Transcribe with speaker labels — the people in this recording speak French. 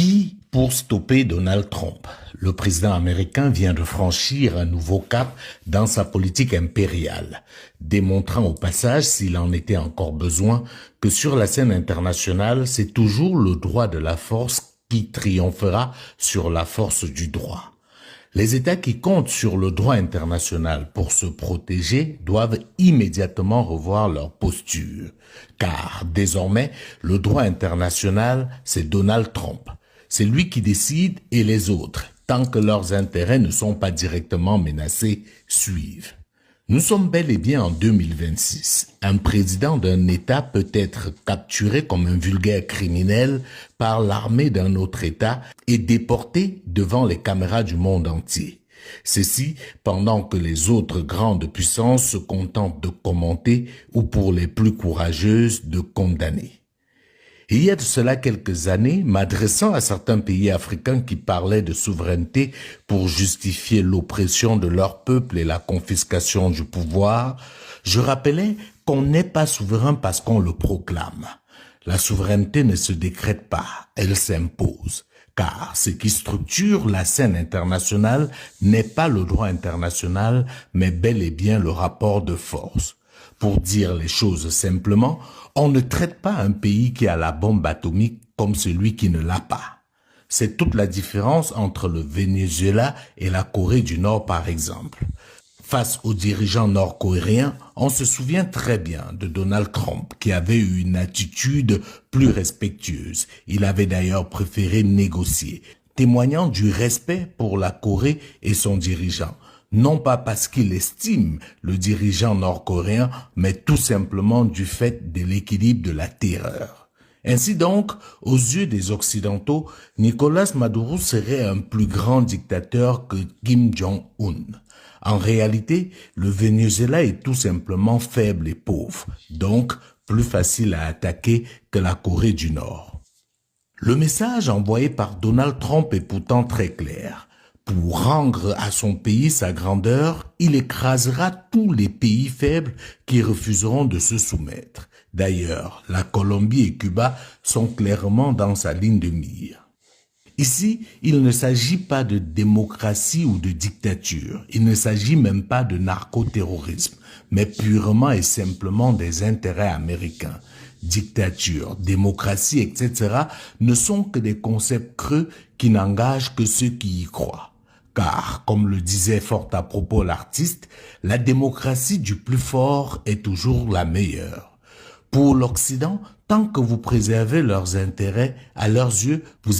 Speaker 1: Qui pour stopper Donald Trump? Le président américain vient de franchir un nouveau cap dans sa politique impériale, démontrant au passage, s'il en était encore besoin, que sur la scène internationale, c'est toujours le droit de la force qui triomphera sur la force du droit. Les États qui comptent sur le droit international pour se protéger doivent immédiatement revoir leur posture, car désormais, le droit international, c'est Donald Trump. C'est lui qui décide et les autres, tant que leurs intérêts ne sont pas directement menacés, suivent. Nous sommes bel et bien en 2026. Un président d'un État peut être capturé comme un vulgaire criminel par l'armée d'un autre État et déporté devant les caméras du monde entier. Ceci pendant que les autres grandes puissances se contentent de commenter ou pour les plus courageuses de condamner. Il y a de cela quelques années, m'adressant à certains pays africains qui parlaient de souveraineté pour justifier l'oppression de leur peuple et la confiscation du pouvoir, je rappelais qu'on n'est pas souverain parce qu'on le proclame. La souveraineté ne se décrète pas, elle s'impose. Car ce qui structure la scène internationale n'est pas le droit international, mais bel et bien le rapport de force. Pour dire les choses simplement, on ne traite pas un pays qui a la bombe atomique comme celui qui ne l'a pas. C'est toute la différence entre le Venezuela et la Corée du Nord par exemple. Face aux dirigeants nord-coréens, on se souvient très bien de Donald Trump qui avait eu une attitude plus respectueuse. Il avait d'ailleurs préféré négocier, témoignant du respect pour la Corée et son dirigeant. Non pas parce qu'il estime le dirigeant nord-coréen, mais tout simplement du fait de l'équilibre de la terreur. Ainsi donc, aux yeux des Occidentaux, Nicolás Maduro serait un plus grand dictateur que Kim Jong-un. En réalité, le Venezuela est tout simplement faible et pauvre, donc plus facile à attaquer que la Corée du Nord. Le message envoyé par Donald Trump est pourtant très clair. Pour rendre à son pays sa grandeur, il écrasera tous les pays faibles qui refuseront de se soumettre. D'ailleurs, la Colombie et Cuba sont clairement dans sa ligne de mire. Ici, il ne s'agit pas de démocratie ou de dictature. Il ne s'agit même pas de narcoterrorisme, mais purement et simplement des intérêts américains. Dictature, démocratie, etc. ne sont que des concepts creux qui n'engagent que ceux qui y croient. Car, comme le disait fort à propos l'artiste, la démocratie du plus fort est toujours la meilleure. Pour l'Occident, tant que vous préservez leurs intérêts, à leurs yeux, vous